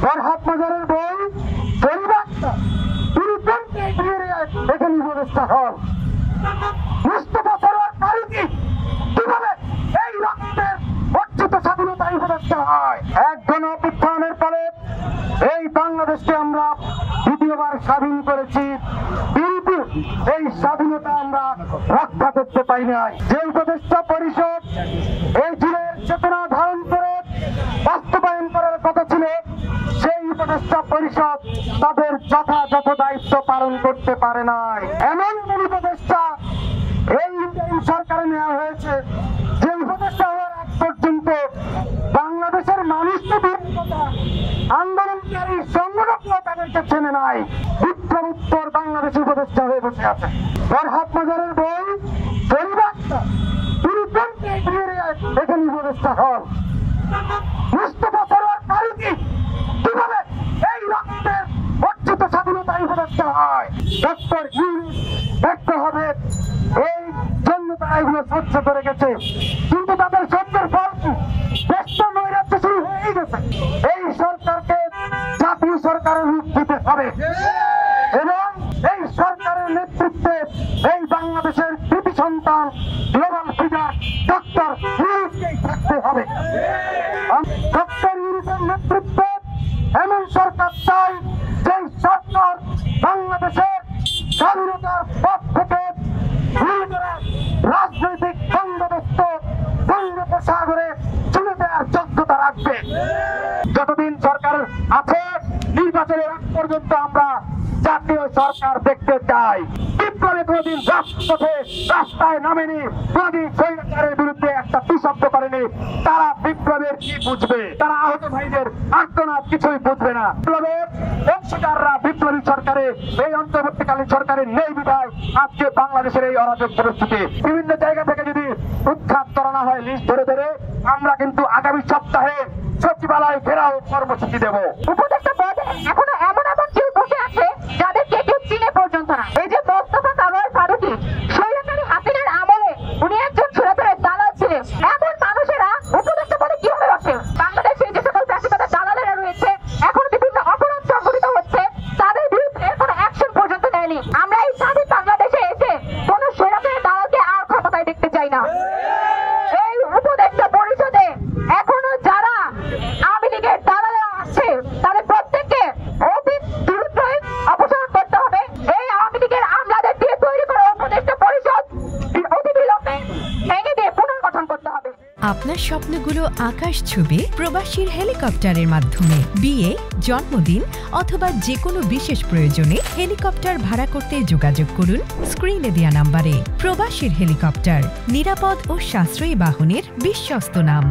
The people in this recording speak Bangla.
ফরহাদ মাজারের বই পরিবারটা তিনি এখানে উপদেষ্টা হন। মুস্তাফা সরোয়ার ফারুকী কিভাবে এই রক্তের অর্জিত স্বাধীনতায় উপদেষ্টা হয়? এক গণ অভ্যুত্থানের পরে এই বাংলাদেশকে আমরা দ্বিতীয়বার স্বাধীন করেছি, কিন্তু এই স্বাধীনতা আমরা রক্ষা করতে পারি নাই। যে উপদেষ্টা পরিষদ এই দিনের চেতনা ধারণ করে বাস্তবায়ন করার কথা ছিল, সেই উপদেষ্টা পরিষদ তাদের যথাযথ দায়িত্ব পালন করতে পারে নাই। এমন উপদেষ্টা এই সরকারে নেওয়া হয়েছে যে উপদেষ্টা হওয়ার আগ পর্যন্ত বাংলাদেশের মানুষকে আন্দোলনকারী সংগঠনগুলো তাদেরকে চেনে নাই। উত্তর বাংলাদেশ উপদেষ্টা হয়ে বসে আছে। ফরহাদ মাজারের বই পরিবারটা তিনি এখানে উপদেষ্টা হন। মুস্তাফা সরোয়ার ফারুকী কিভাবে এই রক্তের অর্জিত স্বাধীনতায় উপদেষ্টা হয়? ডক্টর ইউনূস ব্যর্থ হবে, এই জন্য তারা এগুলো সহ্য করে গেছে, কিন্তু তাদের সহ্যের ফল কি? দেশ নৈরাজ্য শুরু হয়ে গেছে। এই সরকারকে জাতীয় সরকারের রূপ দিতে হবে এবং এই সরকারের নেতৃত্বে এই বাংলাদেশের কৃতি সন্তান গ্লোবাল ফিগার ডক্টর ইউনূসকেই থাকতে হবে। ডক্টর ইউনূসের নেতৃত্বে এমন সরকার চাই যে সরকার বাংলাদেশের স্বাধীনতার পথ থেকে রাজনৈতিক বন্দোবস্ত বঙ্গোপসাগরে চলে দেওয়ার যোগ্যতা রাখবে। যতদিন সরকার আছে, নির্বাচনের আগ পর্যন্ত আমরা জাতীয় সরকার দেখতে চাই। বিপ্লবে কোনদিন রাজপথে রাস্তায় নামেনি, কোনদিন স্বৈরাচারের বিরুদ্ধে একটা তুষব্দ করেনি। তারা বিপ্লবের কি বুঝবে? তারা আহত ভাইদের আর্তনাদ কিছুই বুঝবে না। বিপ্লবের অংশীদাররা বিপ্লবী সরকারে, এই অন্তর্বর্তীকালীন সরকারের নেই বিধায় আজকে বাংলাদেশের এই অরাজক পরিস্থিতি। বিভিন্ন জায়গা থেকে যদি উৎখাত করানো হয় লিস্ট ধরে ধরে, আমরা কিন্তু আগামী সপ্তাহে সচিবালয় ঘেরাও কর্মসূচি দেব। উপদেষ্টা পদে এখনো এমন কেউ বসে আছে যাদেরকে কেউ চিনে পর্যন্ত না। এই যে মোস্তফা সরোয়ার ফারুকী, স্বৈরাচারী হাসিনার আমলে উনি একজন স্বৈরাচারের দালাল ছিলেন। এমন মানুষেরা উপদেষ্টা পদে কিভাবে বসে? বাংলাদেশে যে সকল ফ্যাসিবাদের দালালেরা রয়েছে, এখন বিভিন্ন অপরাধ সংঘটিত হচ্ছে, তাদের বিরুদ্ধে কোনো অ্যাকশন পর্যন্ত নেয়নি। আমরা এই স্বাধীন বাংলাদেশে এসে কোনো স্বৈরাচারের দালালকে আর ক্ষমতায় দেখতে চাই না। এই উপদেষ্টা পরিষদে এখনো যারা আওয়ামী লীগের দালালেরা আছে, তাদের প্রত্যেককে অতি দ্রুতই অপসারণ করতে হবে। এই আওয়ামী লীগের আমলাদের দিয়ে তৈরি করা উপদেষ্টা পরিষদ অতি বিলম্বে ভেঙে দিয়ে পুনর্গঠন করতে হবে। আপনার স্বপ্নগুলো আকাশ ছুবে প্রবাসীর হেলিকপ্টারের মাধ্যমে। বিয়ে, জন্মদিন অথবা যে কোনো বিশেষ প্রয়োজনে হেলিকপ্টার ভাড়া করতে যোগাযোগ করুন স্ক্রিনে দেয়া নাম্বারে। প্রবাসীর হেলিকপ্টার, নিরাপদ ও সাশ্রয়ী বাহনের বিশ্বস্ত নাম।